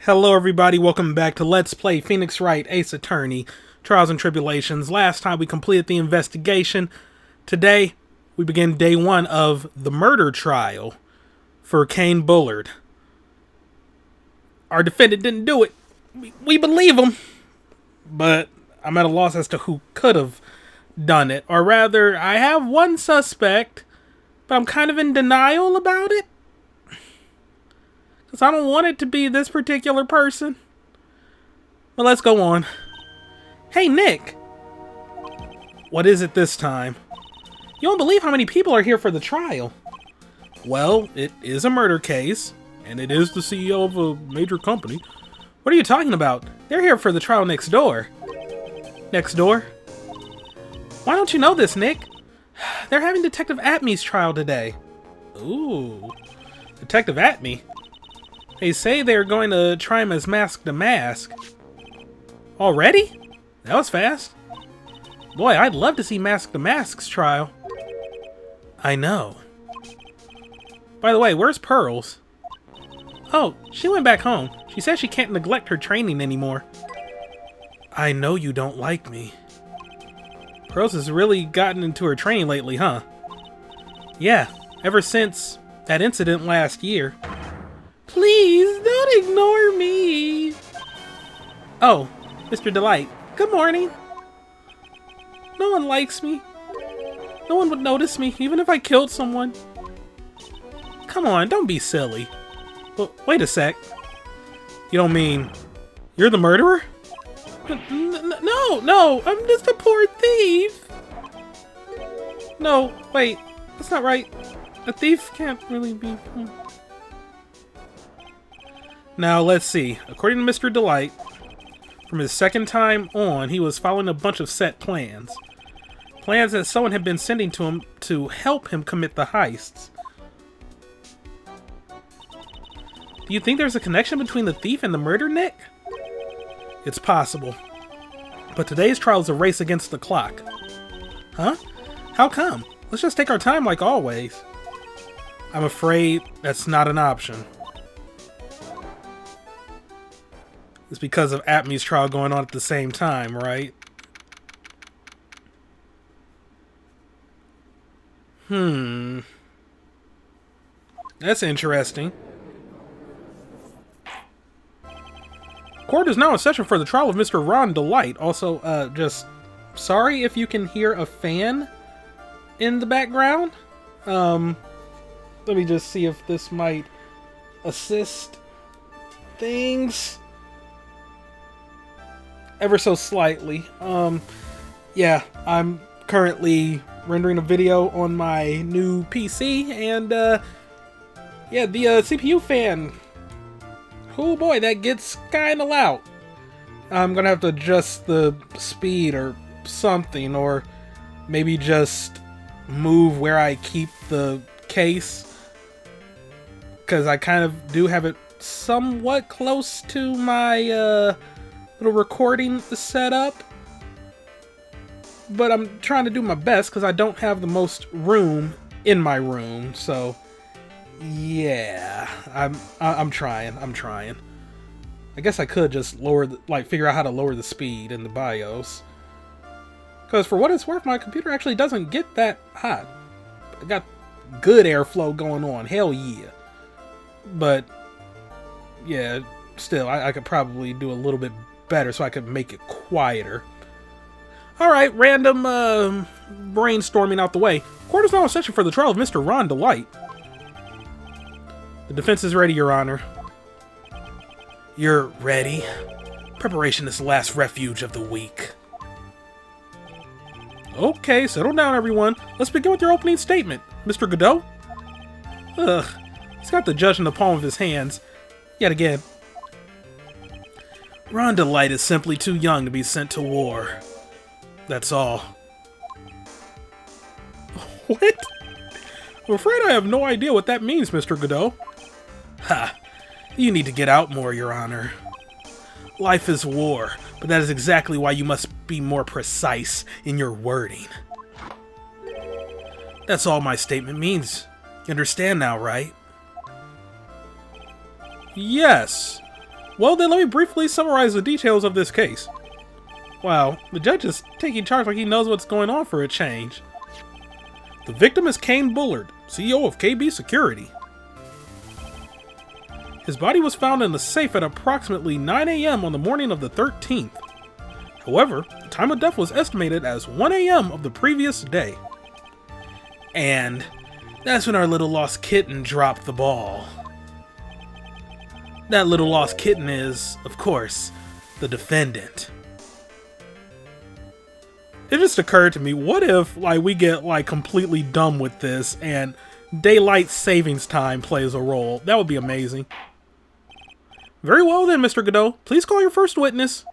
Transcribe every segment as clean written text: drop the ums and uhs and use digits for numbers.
Hello everybody, welcome back to Let's Play Phoenix Wright, Ace Attorney, Trials and Tribulations. Last time we completed the investigation. Today, we begin day one of the murder trial for Kane Bullard. Our defendant didn't do it. We believe him. But I'm at a loss as to who could have done it. Or rather, I have one suspect, but I'm kind of in denial about it. Because I don't want it to be this particular person. But let's go on. Hey, Nick. What is it this time? You don't believe how many people are here for the trial. Well, it is a murder case. And it is the CEO of a major company. What are you talking about? They're here for the trial next door. Next door? Why don't you know this, Nick? They're having Detective Atmey's trial today. Ooh. Detective Atmey? They say they're going to try him as mask to mask. Already? That was fast. Boy, I'd love to see Mask to Mask's trial. I know. By the way, where's Pearls? Oh, she went back home. She says she can't neglect her training anymore. I know you don't like me. Pearls has really gotten into her training lately, huh? Yeah, ever since that incident last year. Please, don't ignore me. Oh, Mr. Delight. Good morning. No one likes me. No one would notice me, even if I killed someone. Come on, don't be silly. But wait a sec. You don't mean you're the murderer? No, I'm just a poor thief. No, wait, that's not right. A thief can't really be... Now, let's see. According to Mr. Delight, from his second time on, he was following a bunch of set plans. Plans that someone had been sending to him to help him commit the heists. Do you think there's a connection between the thief and the murder, Nick? It's possible. But today's trial is a race against the clock. Huh? How come? Let's just take our time like always. I'm afraid that's not an option. It's because of Atmey's trial going on at the same time, right? That's interesting. Court is now in session for the trial of Mr. Ron Delight. Also, just sorry if you can hear a fan in the background. Let me just see if this might assist things ever so slightly. Yeah, I'm currently rendering a video on my new PC, and yeah, the CPU fan, oh boy, that gets kinda loud. I'm gonna have to adjust the speed or something, or maybe just move where I keep the case, because I kind of do have it somewhat close to my little recording setup, but I'm trying to do my best because I don't have the most room in my room. So yeah, I'm trying. I guess I could just lower figure out how to lower the speed in the BIOS, because for what it's worth, my computer actually doesn't get that hot. I got good airflow going on, hell yeah. But yeah, still, I could probably do a little bit better so I could make it quieter. Alright, random brainstorming out the way. Court is now in session for the trial of Mr. Ron Delight. The defense is ready, Your Honor. You're ready? Preparation is the last refuge of the weak. Okay, settle down, everyone. Let's begin with your opening statement. Mr. Godot? Ugh, he's got the judge in the palm of his hands. Yet again. Ron Delight is simply too young to be sent to war. That's all. What? I'm afraid I have no idea what that means, Mr. Godot. Ha! You need to get out more, Your Honor. Life is war, but that is exactly why you must be more precise in your wording. That's all my statement means. You understand now, right? Yes. Well, then let me briefly summarize the details of this case. Wow, the judge is taking charge like he knows what's going on for a change. The victim is Kane Bullard, CEO of KB Security. His body was found in the safe at approximately 9 a.m. on the morning of the 13th. However, the time of death was estimated as 1 a.m. of the previous day. And that's when our little lost kitten dropped the ball. That little lost kitten is, of course, the defendant. It just occurred to me, what if we get completely dumb with this and daylight savings time plays a role? That would be amazing. Very well then, Mr. Godot. Please call your first witness.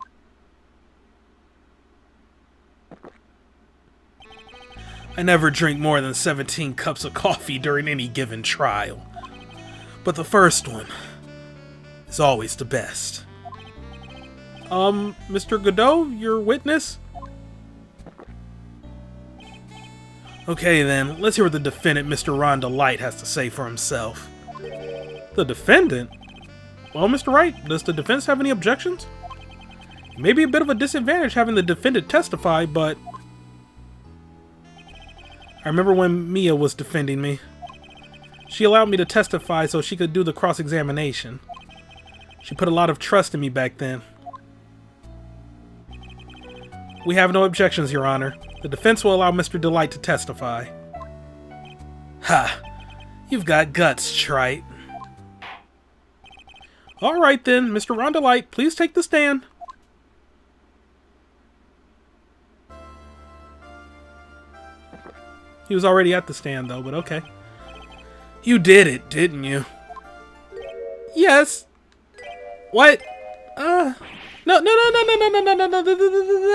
I never drink more than 17 cups of coffee during any given trial. But the first one is always the best. Mr. Godot, your witness? Okay then, let's hear what the defendant, Mr. Rhonda Light, has to say for himself. The defendant? Well, Mr. Wright, does the defense have any objections? It may be a bit of a disadvantage having the defendant testify, but I remember when Mia was defending me. She allowed me to testify so she could do the cross-examination. She put a lot of trust in me back then. We have no objections, Your Honor. The defense will allow Mr. Delight to testify. Ha! You've got guts, Trite. Alright then, Mr. Rhonda Light, please take the stand. He was already at the stand though, but okay. You did it, didn't you? Yes. What? No,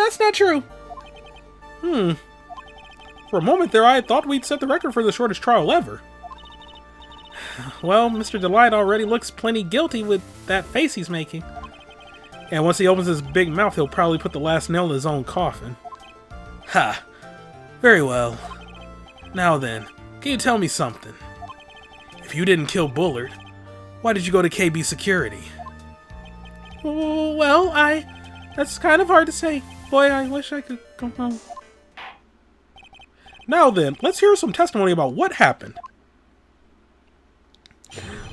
that's not true. For a moment there, I had thought we'd set the record for the shortest trial ever. Well, Mr. Delight already looks plenty guilty with that face he's making. And once he opens his big mouth, he'll probably put the last nail in his own coffin. Ha! Very well. Now then, can you tell me something? If you didn't kill Bullard, why did you go to KB Security? Well, that's kind of hard to say. Boy, I wish I could go home. Now then, let's hear some testimony about what happened.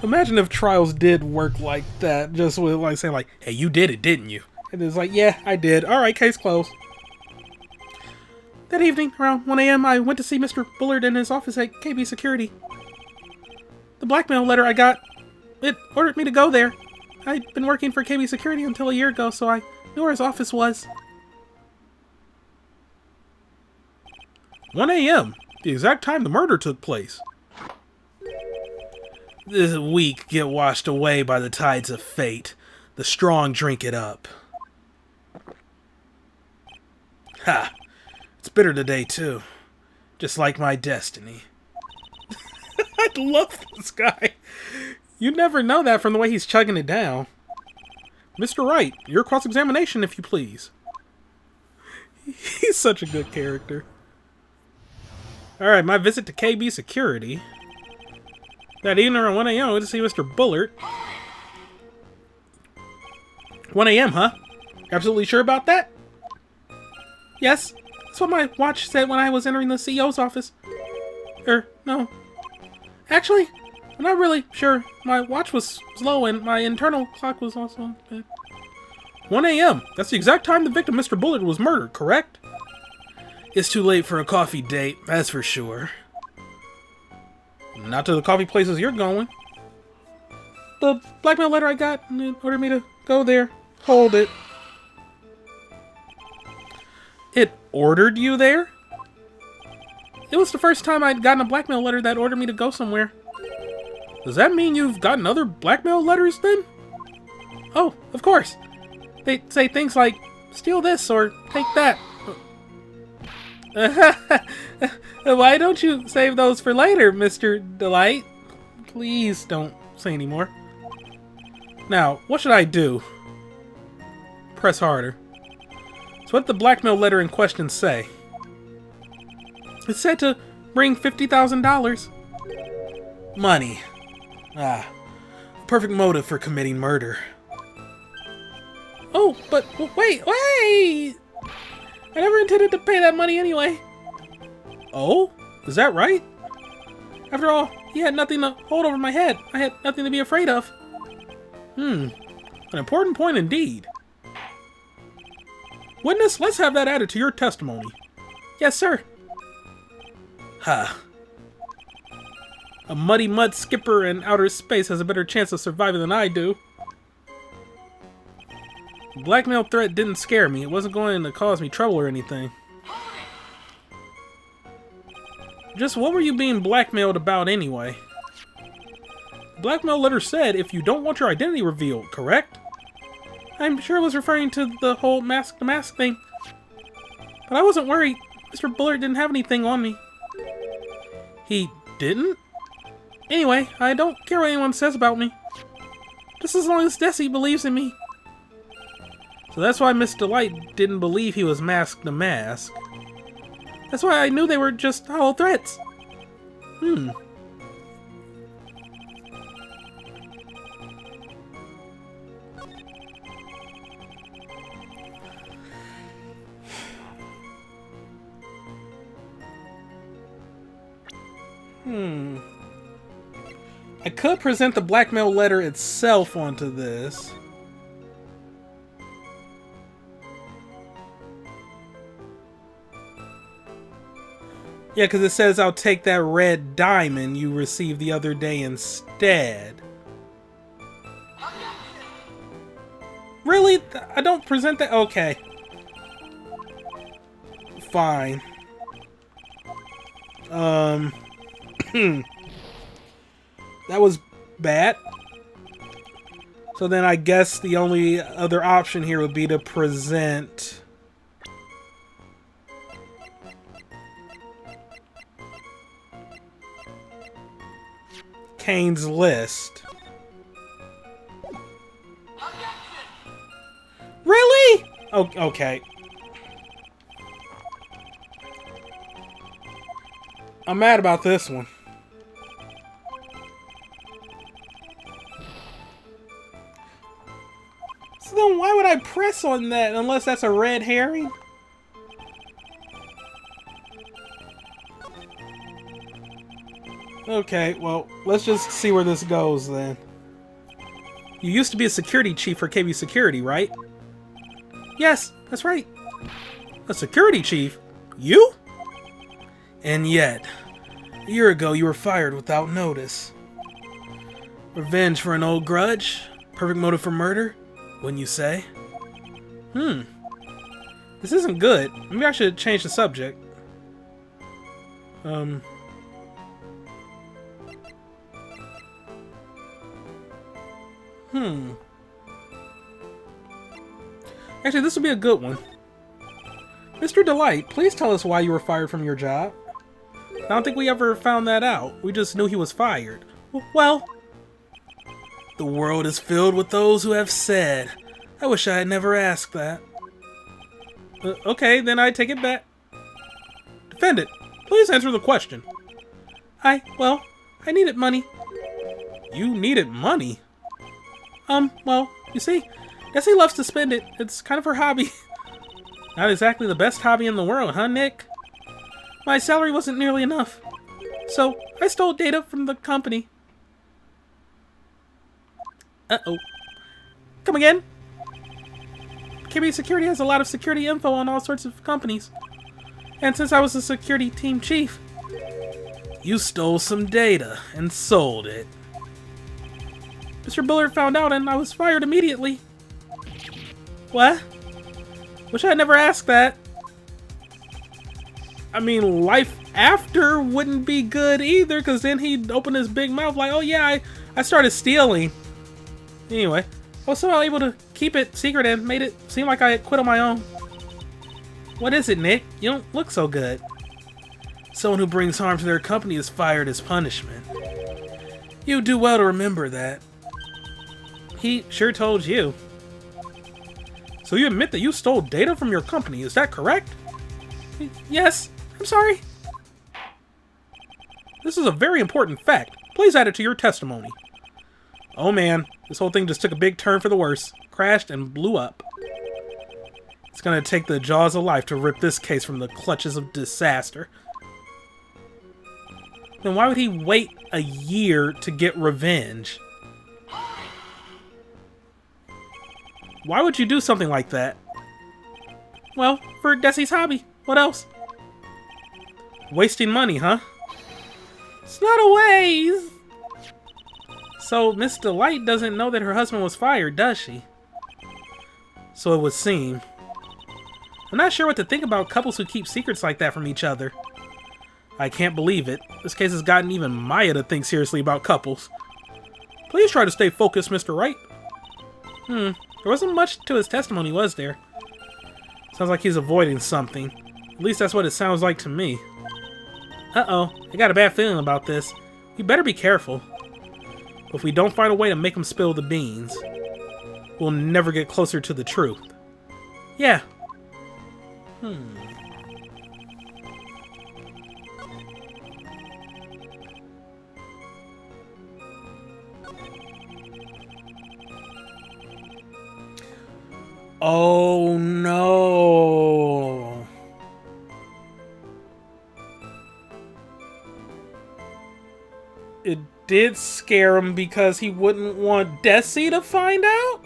Imagine if trials did work like that, just with saying hey, you did it, didn't you? And it's yeah, I did. Alright, case closed. That evening, around 1 a.m., I went to see Mr. Bullard in his office at KB Security. The blackmail letter I got, it ordered me to go there. I'd been working for KB Security until a year ago, so I knew where his office was. 1 a.m., the exact time the murder took place. The weak get washed away by the tides of fate. The strong drink it up. Ha! It's bitter today, too. Just like my destiny. I love this guy. You never know that from the way he's chugging it down. Mr. Wright, your cross-examination, if you please. He's such a good character. Alright, my visit to KB Security. That evening around 1 a.m. I went to see Mr. Bullard. 1 a.m., huh? Absolutely sure about that? Yes. That's what my watch said when I was entering the CEO's office. No. Actually, I'm not really sure. My watch was slow and my internal clock was also bad. 1 a.m. That's the exact time the victim, Mr. Bullard, was murdered, correct? It's too late for a coffee date, that's for sure. Not to the coffee places you're going. The blackmail letter I got ordered me to go there. Hold it. It ordered you there? It was the first time I'd gotten a blackmail letter that ordered me to go somewhere. Does that mean you've gotten other blackmail letters then? Oh, of course. They say things like, steal this or take that. Why don't you save those for later, Mr. Delight? Please don't say any more. Now, what should I do? Press harder. So what did the blackmail letter in question say? It said to bring $50,000. Money. Ah, perfect motive for committing murder. Oh, but wait! I never intended to pay that money anyway. Oh? Is that right? After all, he had nothing to hold over my head. I had nothing to be afraid of. An important point indeed. Witness, let's have that added to your testimony. Yes, sir. Ha. A muddy mud skipper in outer space has a better chance of surviving than I do. The blackmail threat didn't scare me. It wasn't going to cause me trouble or anything. Just what were you being blackmailed about anyway? The blackmail letter said if you don't want your identity revealed, correct? I'm sure it was referring to the whole mask-to-mask thing. But I wasn't worried. Mr. Bullard didn't have anything on me. He didn't? Anyway, I don't care what anyone says about me. Just as long as Desi believes in me. So that's why Miss Delight didn't believe he was mask-to-mask. That's why I knew they were just hollow threats. I could present the blackmail letter itself onto this. Yeah, because it says I'll take that red diamond you received the other day instead. Really? I don't present that? Okay. Fine. That was bad. So then I guess the only other option here would be to present Kane's list. Really? Oh, okay. I'm mad about this one. So then why would I press on that unless that's a red herring? Okay, well, let's just see where this goes then. You used to be a security chief for KB Security, right? Yes, that's right. A security chief? You? And yet, a year ago you were fired without notice. Revenge for an old grudge? Perfect motive for murder? Wouldn't you say? This isn't good. Maybe I should change the subject. Actually, this would be a good one. Mr. Delight, please tell us why you were fired from your job. I don't think we ever found that out. We just knew he was fired. Well, the world is filled with those who have said. I wish I had never asked that. Okay, then I take it back. Defendant, please answer the question. Well, I needed money. You needed money? Well, you see, Desi loves to spend it. It's kind of her hobby. Not exactly the best hobby in the world, huh, Nick? My salary wasn't nearly enough. So, I stole data from the company. Uh-oh. Come again? KB Security has a lot of security info on all sorts of companies. And since I was a security team chief... You stole some data and sold it. Mr. Bullard found out and I was fired immediately. What? Wish I had never asked that. I mean, life after wouldn't be good either, because then he'd open his big mouth like, oh yeah, I started stealing. Anyway, I was somehow able to keep it secret and made it seem like I had quit on my own. What is it, Nick? You don't look so good. Someone who brings harm to their company is fired as punishment. You do well to remember that. He sure told you. So you admit that you stole data from your company, is that correct? Yes, I'm sorry. This is a very important fact. Please add it to your testimony. Oh man, this whole thing just took a big turn for the worse. Crashed and blew up. It's gonna take the jaws of life to rip this case from the clutches of disaster. Then why would he wait a year to get revenge? Why would you do something like that? Well, for Desi's hobby. What else? Wasting money, huh? It's not a waste. So Miss Delight doesn't know that her husband was fired, does she? So it would seem. I'm not sure what to think about couples who keep secrets like that from each other. I can't believe it. This case has gotten even Maya to think seriously about couples. Please try to stay focused, Mr. Wright. There wasn't much to his testimony, was there? Sounds like he's avoiding something. At least that's what it sounds like to me. Uh-oh, I got a bad feeling about this. We better be careful. If we don't find a way to make him spill the beans, we'll never get closer to the truth. Yeah. Oh no. It did scare him because he wouldn't want Desi to find out?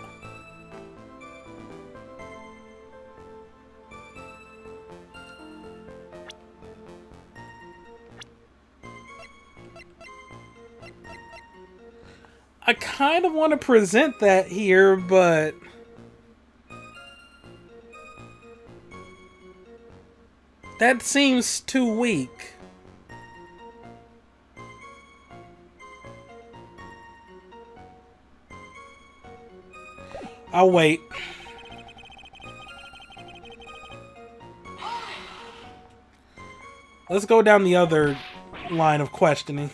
I kind of want to present that here, but that seems too weak. I'll wait. Let's go down the other line of questioning.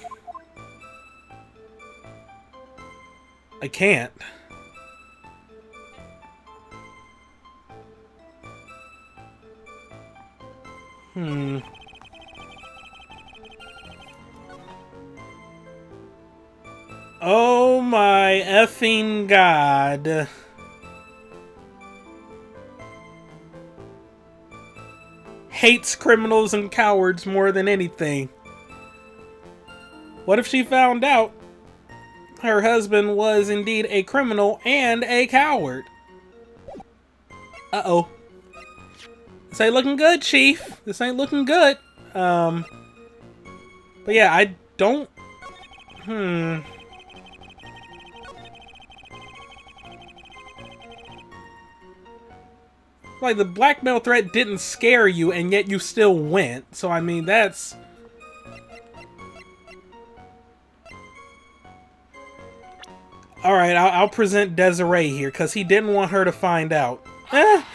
I can't. Oh my effing God. Hates criminals and cowards more than anything. What if she found out her husband was indeed a criminal and a coward? Uh-oh. This ain't looking good, Chief. This ain't looking good. But yeah, I don't... Like, the blackmail threat didn't scare you, and yet you still went. So, I mean, that's... Alright, I'll present Desiree here, because he didn't want her to find out. I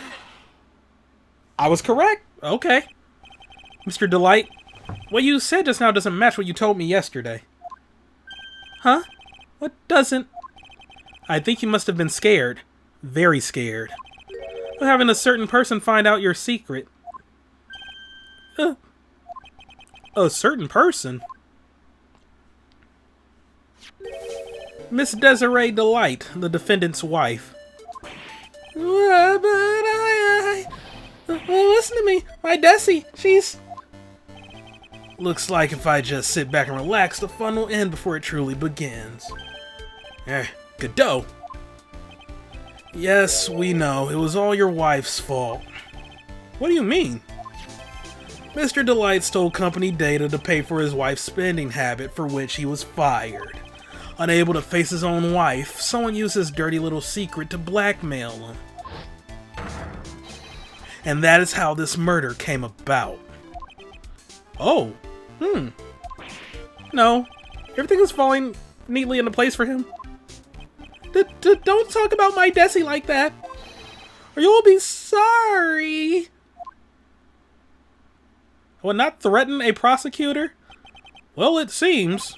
was correct. Okay. Mr. Delight, what you said just now doesn't match what you told me yesterday. Huh? What doesn't? I think you must have been scared. Very scared. Of having a certain person find out your secret. A certain person? Miss Desiree Delight, the defendant's wife. Listen to me. My Desi, she's... Looks like if I just sit back and relax, the fun will end before it truly begins. Godot. Yes, we know. It was all your wife's fault. What do you mean? Mr. Delight stole company data to pay for his wife's spending habit, for which he was fired. Unable to face his own wife, someone used his dirty little secret to blackmail him. And that is how this murder came about. Oh. No. Everything is falling neatly into place for him. Don't talk about my Desi like that, or you'll be sorry. I would not threaten a prosecutor? Well, it seems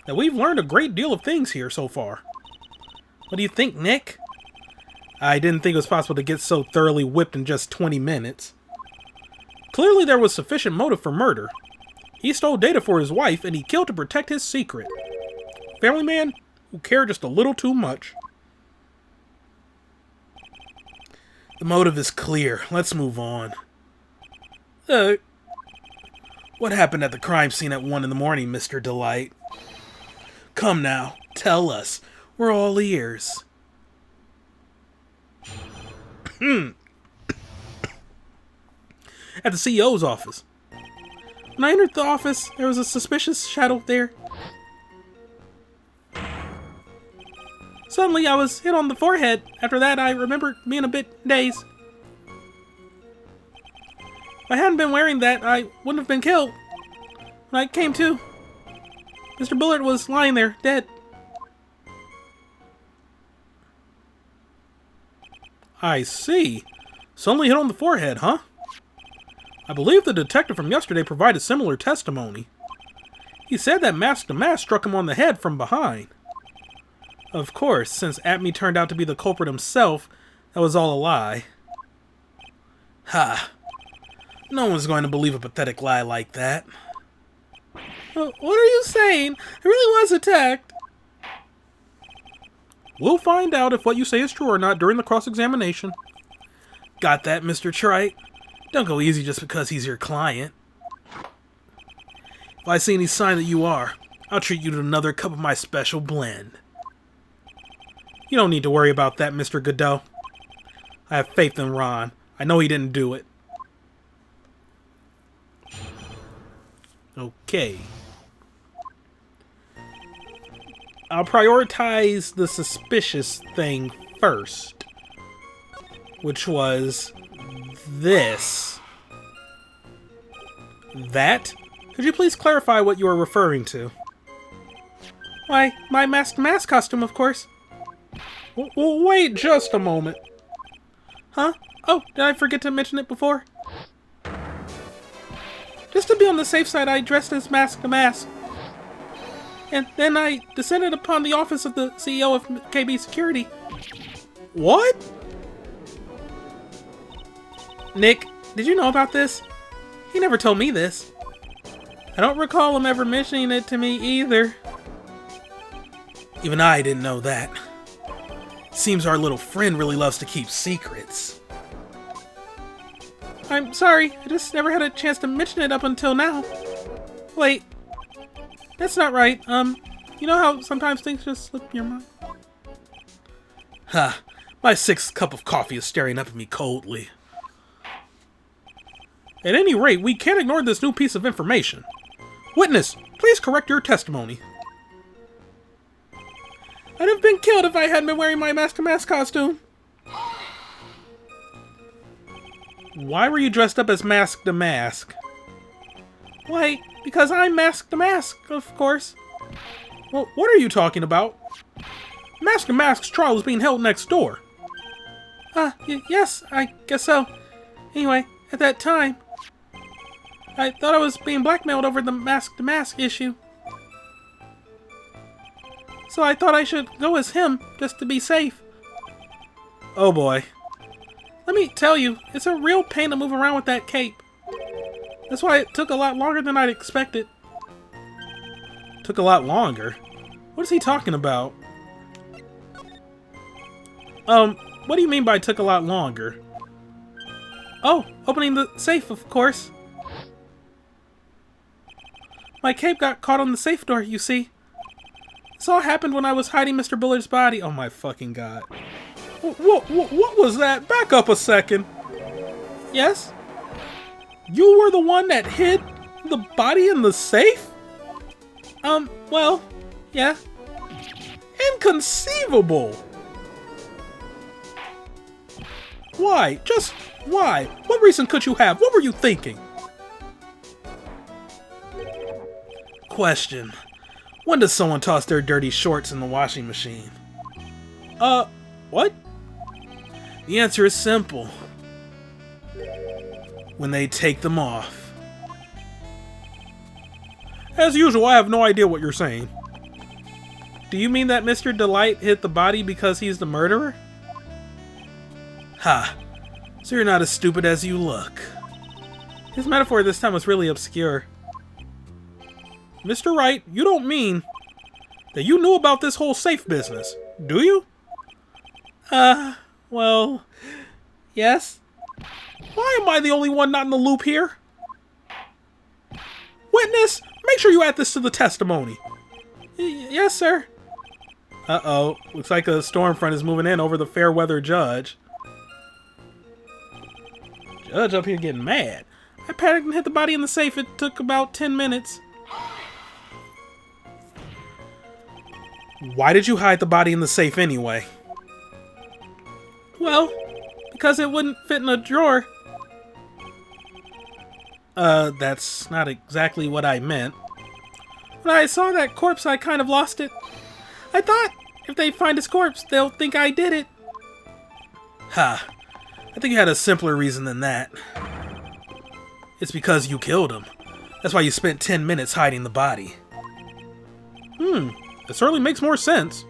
that we've learned a great deal of things here so far. What do you think, Nick? I didn't think it was possible to get so thoroughly whipped in just 20 minutes. Clearly there was sufficient motive for murder. He stole data for his wife, and he killed to protect his secret. Family man who cared just a little too much. The motive is clear. Let's move on. What happened at the crime scene at 1 in the morning, Mr. Delight? Come now, tell us. We're all ears. At the CEO's office. When I entered the office, there was a suspicious shadow there. Suddenly, I was hit on the forehead. After that, I remembered being a bit dazed. If I hadn't been wearing that, I wouldn't have been killed. When I came to, Mr. Bullard was lying there, dead. I see. Suddenly hit on the forehead, huh? I believe the detective from yesterday provided similar testimony. He said that mask to mask struck him on the head from behind. Of course, since Atme turned out to be the culprit himself, that was all a lie. Ha! No one's going to believe a pathetic lie like that. What are you saying? I really was attacked. We'll find out if what you say is true or not during the cross-examination. Got that, Mr. Wright? Don't go easy just because he's your client. If I see any sign that you are, I'll treat you to another cup of my special blend. You don't need to worry about that, Mr. Godot. I have faith in Ron. I know he didn't do it. Okay. I'll prioritize the suspicious thing first, which was this. That? Could you please clarify what you are referring to? Why, my masked mask costume, of course. Wait just a moment. Huh? Oh, did I forget to mention it before? Just to be on the safe side, I dressed as Mask to Mask. And then I descended upon the office of the CEO of KB Security. What? Nick, did you know about this? He never told me this. I don't recall him ever mentioning it to me either. Even I didn't know that. Seems our little friend really loves to keep secrets. I'm sorry, I just never had a chance to mention it up until now. Wait, that's not right. You know how sometimes things just slip your mind? Ha, my 6th cup of coffee is staring up at me coldly. At any rate, we can't ignore this new piece of information. Witness, please correct your testimony. I'd have been killed if I hadn't been wearing my Mask to Mask costume. Why were you dressed up as Mask to Mask? Why, because I'm Mask to Mask, of course. Well, what are you talking about? Mask to Mask's trial is being held next door. Yes, I guess so. Anyway, at that time, I thought I was being blackmailed over the Mask to Mask issue. So I thought I should go as him, just to be safe. Oh boy. Let me tell you, it's a real pain to move around with that cape. That's why it took a lot longer than I'd expected. Took a lot longer? What is he talking about? What do you mean by took a lot longer? Oh, opening the safe, of course. My cape got caught on the safe door, you see. This all happened when I was hiding Mr. Bullard's body. Oh my fucking god. What was that? Back up a second. Yes? You were the one that hid the body in the safe? Well, yeah. Inconceivable! Why? Just why? What reason could you have? What were you thinking? Question. When does someone toss their dirty shorts in the washing machine? What? The answer is simple. When they take them off. As usual, I have no idea what you're saying. Do you mean that Mr. Delight hit the body because he's the murderer? Ha! So you're not as stupid as you look. His metaphor this time was really obscure. Mr. Wright, you don't mean that you knew about this whole safe business, do you? Well, Yes? Why am I the only one not in the loop here? Witness, make sure you add this to the testimony. Yes, sir. Uh-oh. Looks like a storm front is moving in over the fair weather judge. Judge up here getting mad. I panicked and hit the body in the safe. It took about 10 minutes. Why did you hide the body in the safe anyway? Well, because it wouldn't fit in a drawer. That's not exactly what I meant. When I saw that corpse, I kind of lost it. I thought if they find his corpse, they'll think I did it. Ha. I think you had a simpler reason than that. It's because you killed him. That's why you spent 10 minutes hiding the body. It certainly makes more sense.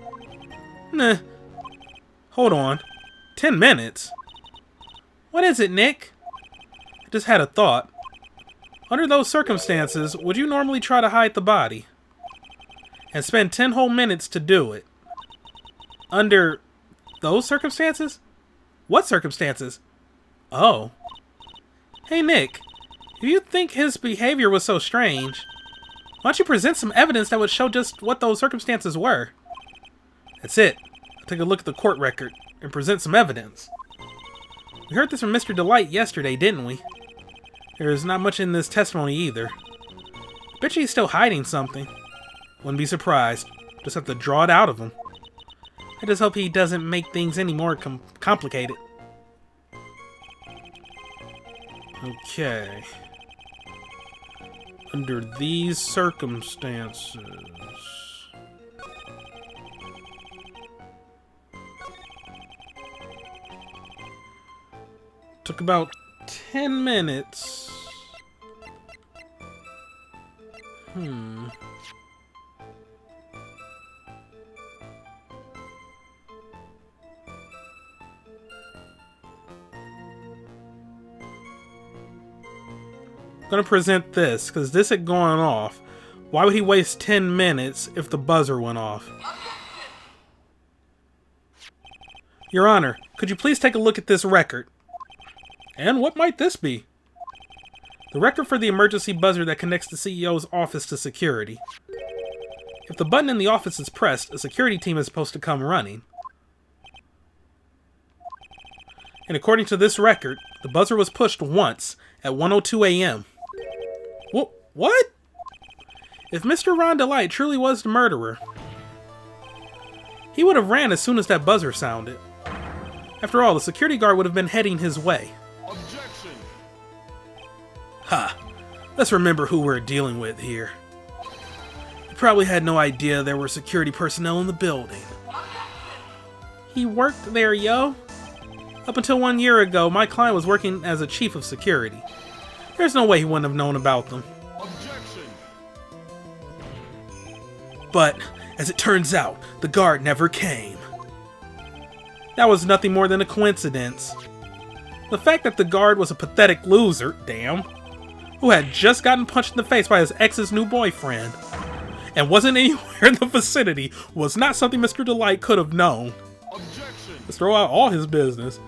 Nah. Hold on. 10 minutes? What is it, Nick? I just had a thought. Under those circumstances, would you normally try to hide the body? And spend 10 whole minutes to do it? Under those circumstances? What circumstances? Oh. Hey, Nick. If you think his behavior was so strange, why don't you present some evidence that would show just what those circumstances were? That's it. I'll take a look at the court record and present some evidence. We heard this from Mr. Delight yesterday, didn't we? There's not much in this testimony either. Bet you he's still hiding something. Wouldn't be surprised. Just have to draw it out of him. I just hope he doesn't make things any more complicated. Okay. Under these circumstances... Took about 10 minutes. I'm gonna present this, because this had gone off. Why would he waste 10 minutes if the buzzer went off? Your Honor, could you please take a look at this record? And what might this be? The record for the emergency buzzer that connects the CEO's office to security. If the button in the office is pressed, a security team is supposed to come running. And according to this record, the buzzer was pushed once at 1:02 a.m. What? If Mr. Ron Delight truly was the murderer, he would have ran as soon as that buzzer sounded. After all, the security guard would have been heading his way. Objection! Ha! Let's remember who we're dealing with here. He probably had no idea there were security personnel in the building. He worked there, yo. Up until 1 year ago, my client was working as a chief of security. There's no way he wouldn't have known about them. Objection! But, as it turns out, the guard never came. That was nothing more than a coincidence. The fact that the guard was a pathetic loser, damn, who had just gotten punched in the face by his ex's new boyfriend, and wasn't anywhere in the vicinity, was not something Mr. Delight could have known. Objection! Let's throw out all his business.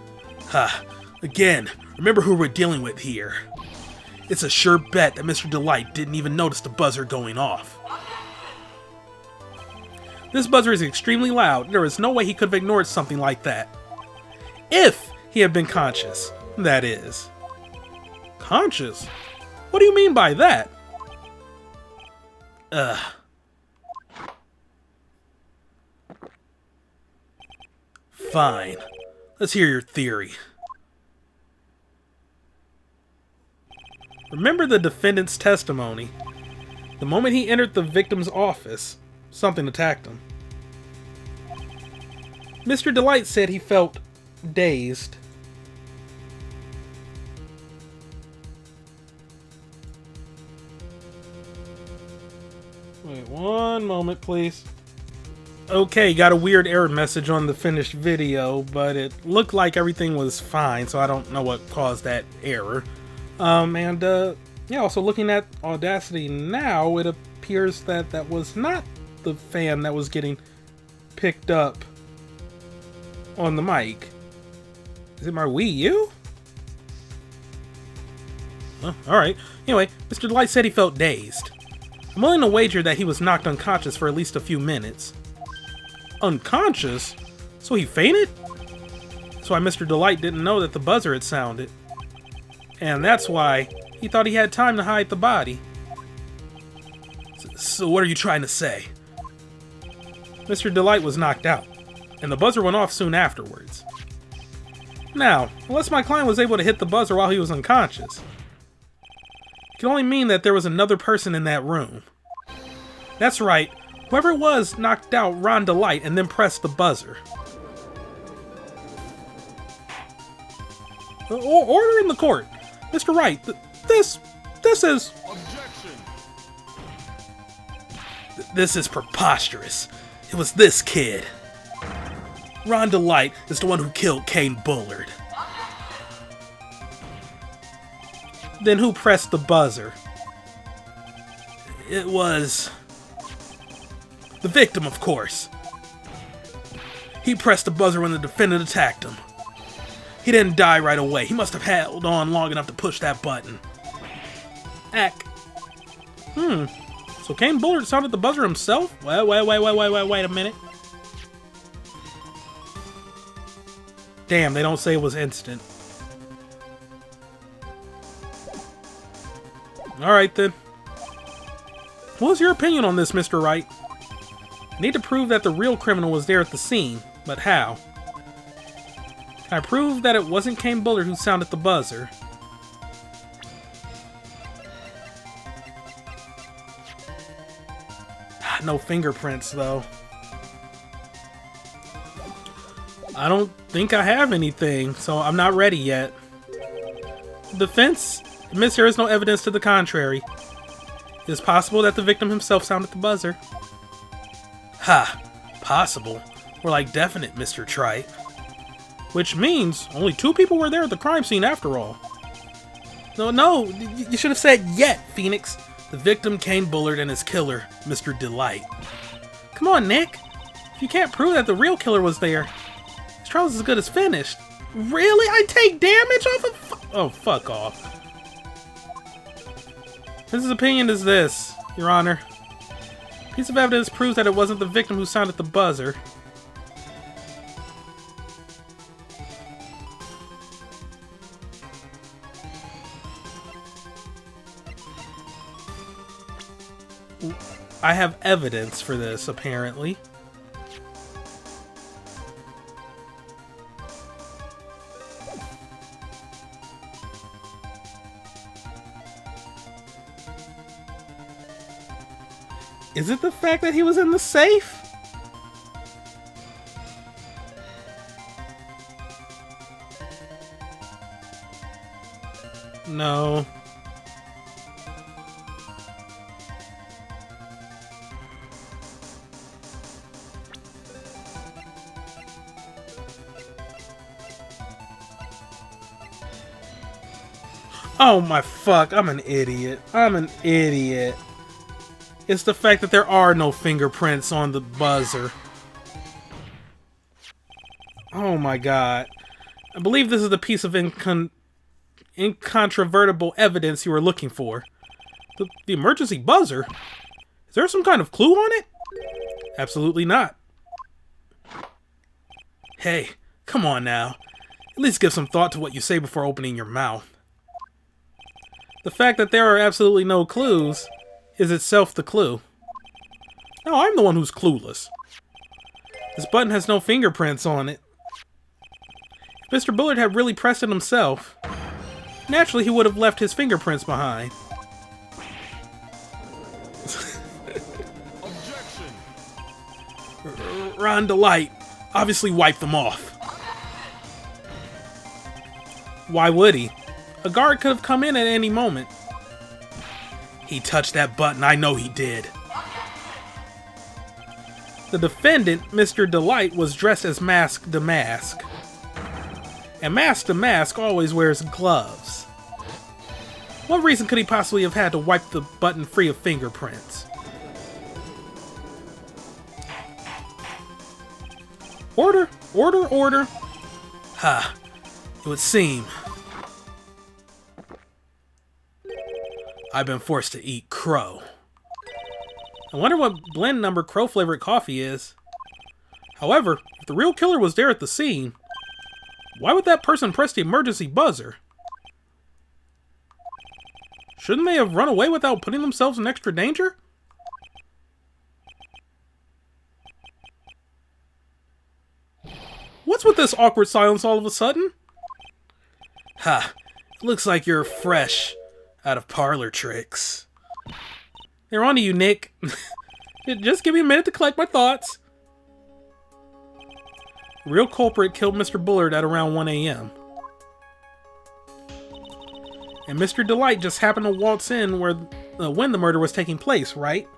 Ha! Again, remember who we're dealing with here. It's a sure bet that Mr. Delight didn't even notice the buzzer going off. This buzzer is extremely loud, and there is no way he could have ignored something like that. If he had been conscious, that is. Conscious? What do you mean by that? Fine. Let's hear your theory. Remember the defendant's testimony. The moment he entered the victim's office, something attacked him. Mr. Delight said he felt dazed. Wait, one moment, please. Okay, got a weird error message on the finished video, but it looked like everything was fine, so I don't know what caused that error. Yeah, also looking at Audacity now, it appears that that was not the fan that was getting picked up on the mic. Is it my Wii U? Alright. Anyway, Mr. Delight said he felt dazed. I'm willing to wager that he was knocked unconscious for at least a few minutes. Unconscious? So he fainted? That's why Mr. Delight didn't know that the buzzer had sounded. And that's why he thought he had time to hide the body. So what are you trying to say? Mr. Delight was knocked out, and the buzzer went off soon afterwards. Now, unless my client was able to hit the buzzer while he was unconscious, it can only mean that there was another person in that room. That's right, whoever it was knocked out Ron Delight and then pressed the buzzer. Order in the court. Mr. Wright, this is... Objection. This is preposterous. It was this kid. Ron Delight is the one who killed Kane Bullard. Then who pressed the buzzer? It was... the victim, of course. He pressed the buzzer when the defendant attacked him. He didn't die right away. He must have held on long enough to push that button. Ack. So Kane Bullard sounded the buzzer himself? Wait a minute. Damn, they don't say it was instant. Alright then. What's your opinion on this, Mr. Wright? I need to prove that the real criminal was there at the scene, but how? Can I prove that it wasn't Kane Bullard who sounded the buzzer? No fingerprints, though. I don't think I have anything, so I'm not ready yet. Defense admits there is no evidence to the contrary. It is possible that the victim himself sounded the buzzer. Ha! Possible. More like definite, Mr. Trite. Which means only 2 people were there at the crime scene after all. No, you should have said yet, Phoenix. The victim, Kane Bullard, and his killer, Mr. Delight. Come on, Nick. If you can't prove that the real killer was there, this trial's as good as finished. Really? I take damage off of... Oh, fuck off. His opinion is this, Your Honor. Piece of evidence proves that it wasn't the victim who sounded the buzzer. I have evidence for this, apparently. Is it the fact that he was in the safe? No. Oh my fuck, I'm an idiot. I'm an idiot. It's the fact that there are no fingerprints on the buzzer. Oh my god. I believe this is the piece of incontrovertible evidence you were looking for. The emergency buzzer? Is there some kind of clue on it? Absolutely not. Hey, come on now. At least give some thought to what you say before opening your mouth. The fact that there are absolutely no clues is itself the clue. No, I'm the one who's clueless. This button has no fingerprints on it. If Mr. Bullard had really pressed it himself, naturally he would have left his fingerprints behind. Objection. Ron Delight obviously wiped them off. Why would he? A guard could have come in at any moment. He touched that button, I know he did. The defendant, Mr. Delight, was dressed as Mask the Mask. And Mask the Mask always wears gloves. What reason could he possibly have had to wipe the button free of fingerprints? Order, order, order. Ha. It would seem I've been forced to eat crow. I wonder what blend number crow flavored coffee is. However, if the real killer was there at the scene, why would that person press the emergency buzzer? Shouldn't they have run away without putting themselves in extra danger? What's with this awkward silence all of a sudden? Ha, looks like you're fresh out of parlor tricks. They're on to you, Nick. Just give me a minute to collect my thoughts. Real culprit killed Mr. Bullard at around 1 a.m. And Mr. Delight just happened to waltz in when the murder was taking place, right?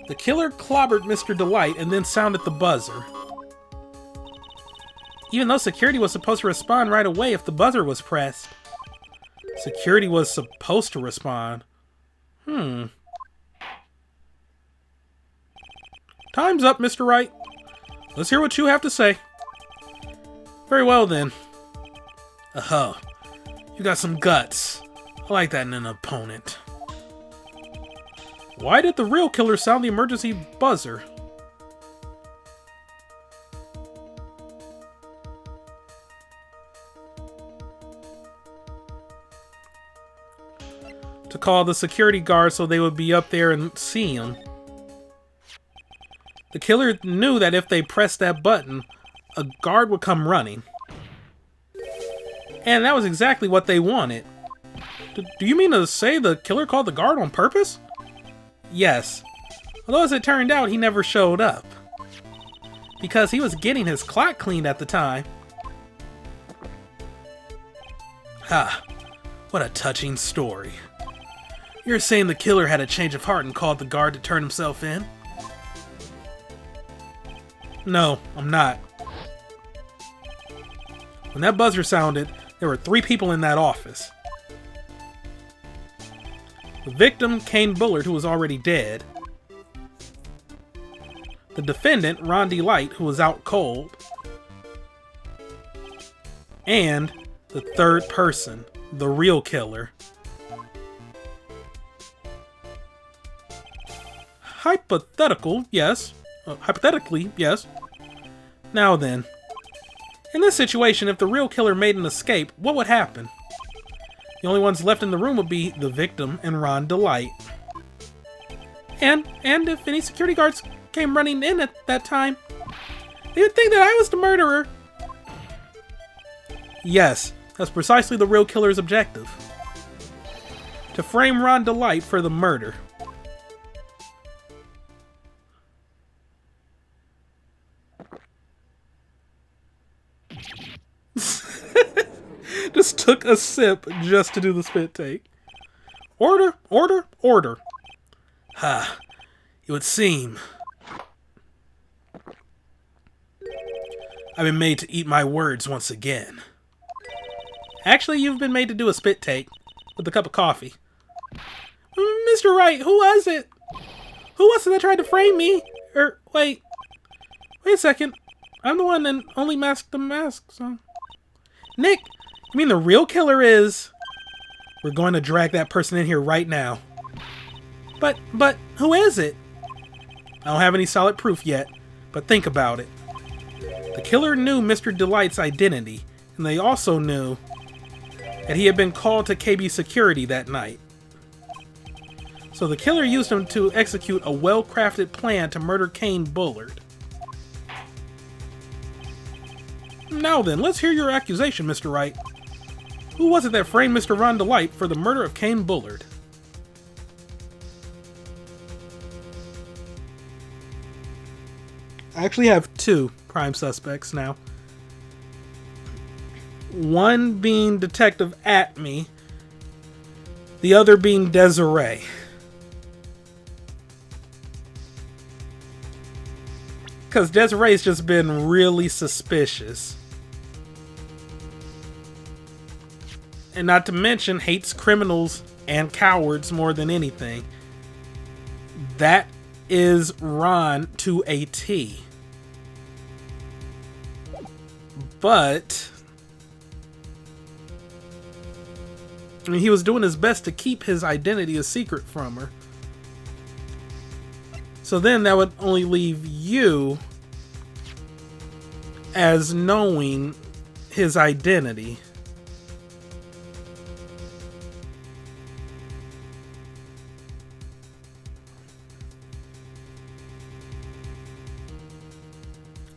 The killer clobbered Mr. Delight and then sounded the buzzer. Even though security was supposed to respond right away if the buzzer was pressed. Security was supposed to respond. Time's up, Mr. Wright. Let's hear what you have to say. Very well, then. Oh, you got some guts. I like that in an opponent. Why did the real killer sound the emergency buzzer? To call the security guard so they would be up there and see him. The killer knew that if they pressed that button, a guard would come running. And that was exactly what they wanted. Do you mean to say the killer called the guard on purpose? Yes. Although as it turned out, he never showed up. Because he was getting his clock cleaned at the time. Ha! What a touching story. You're saying the killer had a change of heart and called the guard to turn himself in? No, I'm not. When that buzzer sounded, there were 3 people in that office. The victim, Kane Bullard, who was already dead. The defendant, Ron Delight, who was out cold. And the third person, the real killer. Hypothetically, yes. Now then, in this situation, if the real killer made an escape, what would happen? The only ones left in the room would be the victim and Ron Delight. And if any security guards came running in at that time, they would think that I was the murderer. Yes, that's precisely the real killer's objective. To frame Ron Delight for the murder. Just took a sip just to do the spit take. Order, order, order. Ha, it would seem I've been made to eat my words once again. Actually, you've been made to do a spit take with a cup of coffee. Mr. Wright, who was it? Who was it that tried to frame me? Wait a second. I'm the one that only masked the mask, so... Nick, you mean the real killer is... We're going to drag that person in here right now. But, who is it? I don't have any solid proof yet, but think about it. The killer knew Mr. Delight's identity, and they also knew that he had been called to KB security that night. So the killer used him to execute a well-crafted plan to murder Kane Bullard. Now then, let's hear your accusation, Mr. Wright. Who was it that framed Mr. Ron Delight for the murder of Kane Bullard? I actually have 2 prime suspects now. One being Detective Atme, the other being Desiree. Because Desiree's just been really suspicious. And not to mention, hates criminals and cowards more than anything. That is Ron to a T. But I mean, he was doing his best to keep his identity a secret from her. So then that would only leave you as knowing his identity.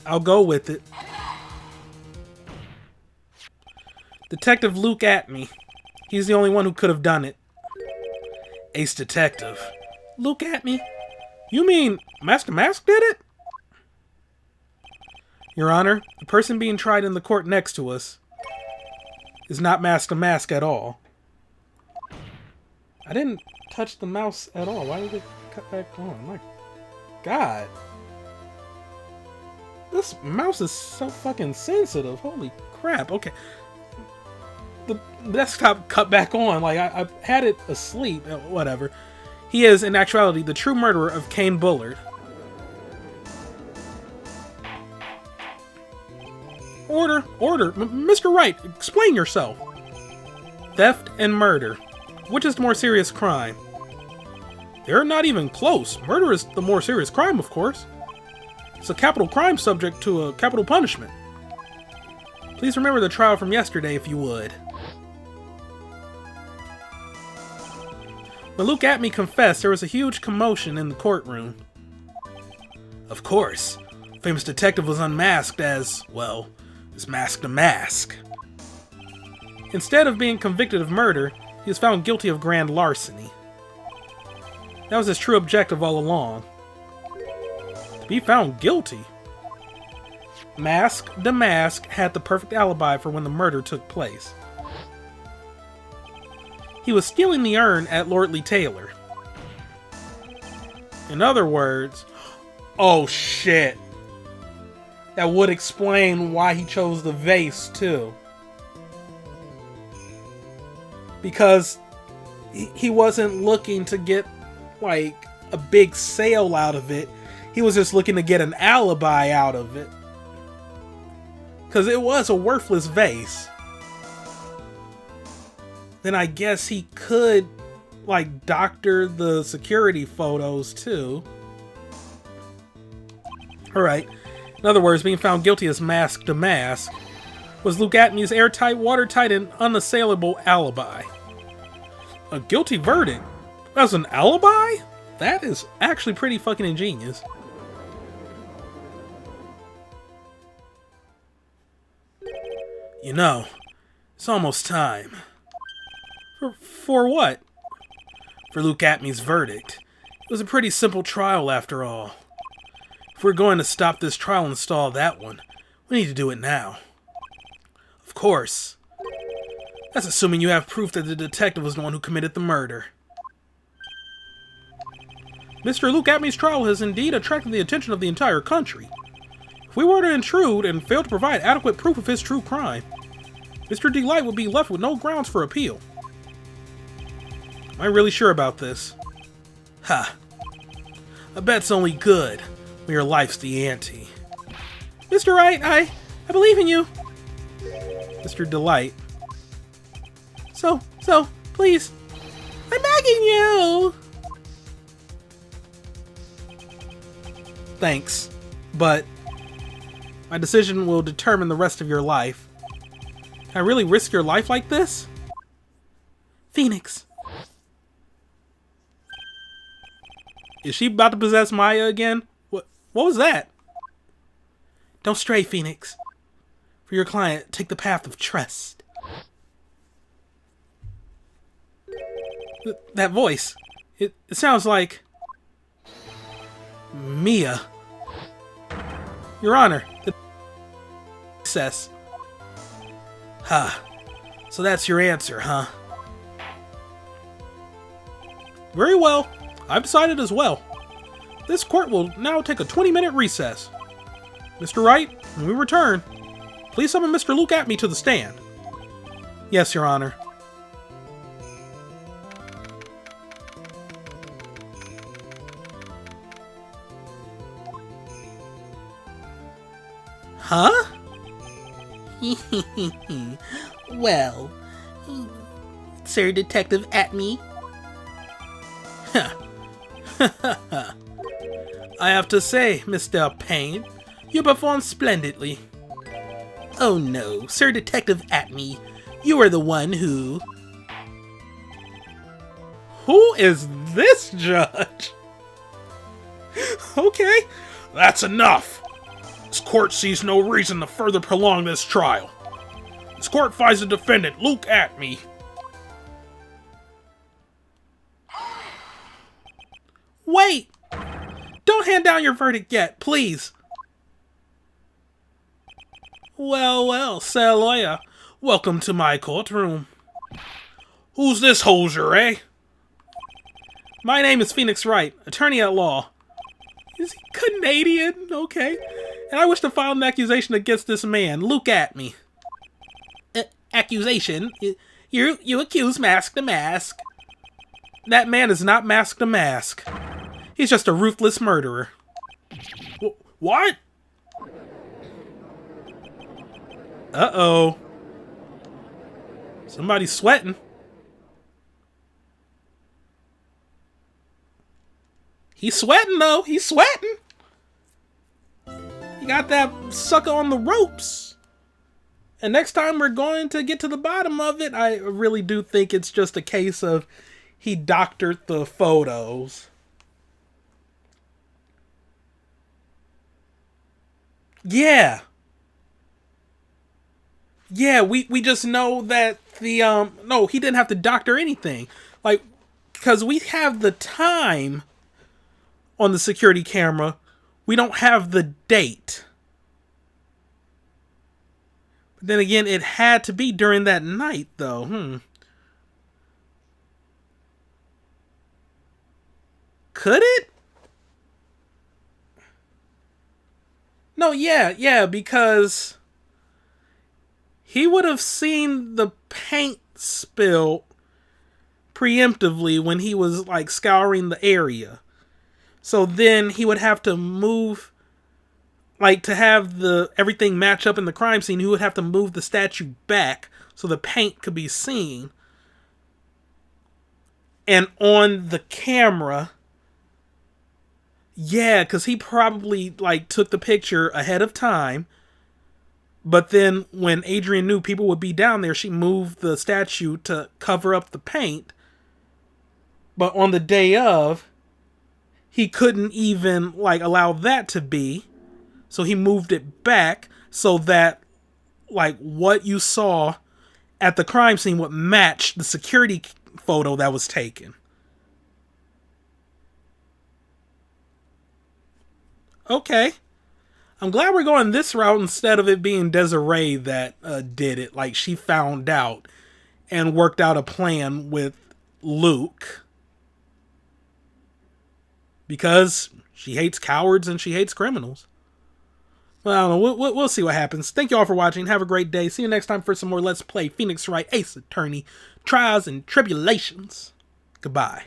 I'll go with it. Detective Luke Atme. He's the only one who could have done it. Ace Detective. Luke Atme? You mean Master Mask did it? Your Honor, the person being tried in the court next to us is not Master Mask at all. I didn't touch the mouse at all. Why did it cut back on? My God. This mouse is so fucking sensitive. Holy crap. Okay. The desktop cut back on. Like, I had it asleep. Whatever. He is, in actuality, the true murderer of Kane Bullard. Order. Order. Mr. Wright, explain yourself. Theft and murder. Which is the more serious crime? They're not even close. Murder is the more serious crime, of course. It's a capital crime subject to a capital punishment. Please remember the trial from yesterday, if you would. When Luke Atme confessed, there was a huge commotion in the courtroom. Of course. Famous detective was unmasked as, well, as Master Mask. Instead of being convicted of murder, he was found guilty of grand larceny. That was his true objective all along. To be found guilty. Mask the Mask had the perfect alibi for when the murder took place. He was stealing the urn at Lordly Taylor. In other words, oh shit. That would explain why he chose the vase too. Because he wasn't looking to get like a big sale out of it. He was just looking to get an alibi out of it. Because it was a worthless vase. Then I guess he could, like, doctor the security photos, too. Alright. In other words, being found guilty as Mask to Mask was Luke Atme's airtight, watertight, and unassailable alibi. A guilty verdict as an alibi? That is actually pretty fucking ingenious. You know, it's almost time. For what? For Luke Atme's verdict. It was a pretty simple trial after all. If we're going to stop this trial and stall that one, we need to do it now. Of course. That's assuming you have proof that the detective was the one who committed the murder. Mr. Luke Atme's trial has indeed attracted the attention of the entire country. If we were to intrude and fail to provide adequate proof of his true crime, Mr. Delight would be left with no grounds for appeal. Am I really sure about this? Ha. A bet's only good when your life's the ante. Mr. Wright, I believe in you. Mr. Delight. So, please, I'm begging you. Thanks, but my decision will determine the rest of your life. Can I really risk your life like this? Phoenix. Is she about to possess Maya again? What was that? Don't stray, Phoenix. For your client, take the path of trust. That voice. It sounds like Mia. Your Honor, the success. Ha. So that's your answer, huh? Very well. I've decided as well. This court will now take a 20-minute recess. Mr. Wright, when we return, please summon Mr. Luke Atme to the stand. Yes, Your Honor. Huh? Well, Sir Detective Atme. I have to say, Mr. Payne, you performed splendidly. Oh no, Sir Detective Atme, you are the one who... Who is this judge? Okay, that's enough. This court sees no reason to further prolong this trial. This court finds the defendant, Luke Atme. Wait! Don't hand down your verdict yet, please. Well, well, Sir Lawyer, welcome to my courtroom. Who's this hoser, eh? My name is Phoenix Wright, attorney at law. Is he Canadian? Okay. And I wish to file an accusation against this man, Luke Atme. Accusation? You accuse Mask the Mask. That man is not Mask the Mask. He's just a ruthless murderer. What? Uh-oh. Somebody's sweating. He's sweating, though. He's sweating. He got that sucker on the ropes. And next time we're going to get to the bottom of it, I really do think it's just a case of he doctored the photos. Yeah. Yeah, we just know that the, no, he didn't have to doctor anything. Like, because we have the time on the security camera. We don't have the date. But then again, it had to be during that night, though. Could it? No, yeah, because he would have seen the paint spill preemptively when he was, like, scouring the area. So then he would have to move, like, to have everything match up in the crime scene, he would have to move the statue back so the paint could be seen. And on the camera, yeah, because he probably, like, took the picture ahead of time. But then when Adrian knew people would be down there, she moved the statue to cover up the paint. But on the day of, he couldn't even, like, allow that to be. So he moved it back so that, like, what you saw at the crime scene would match the security photo that was taken. Okay. I'm glad we're going this route instead of it being Desiree that did it. Like, she found out and worked out a plan with Luke. Because she hates cowards and she hates criminals. Well, I don't know. We'll see what happens. Thank you all for watching. Have a great day. See you next time for some more Let's Play Phoenix Wright Ace Attorney Trials and Tribulations. Goodbye.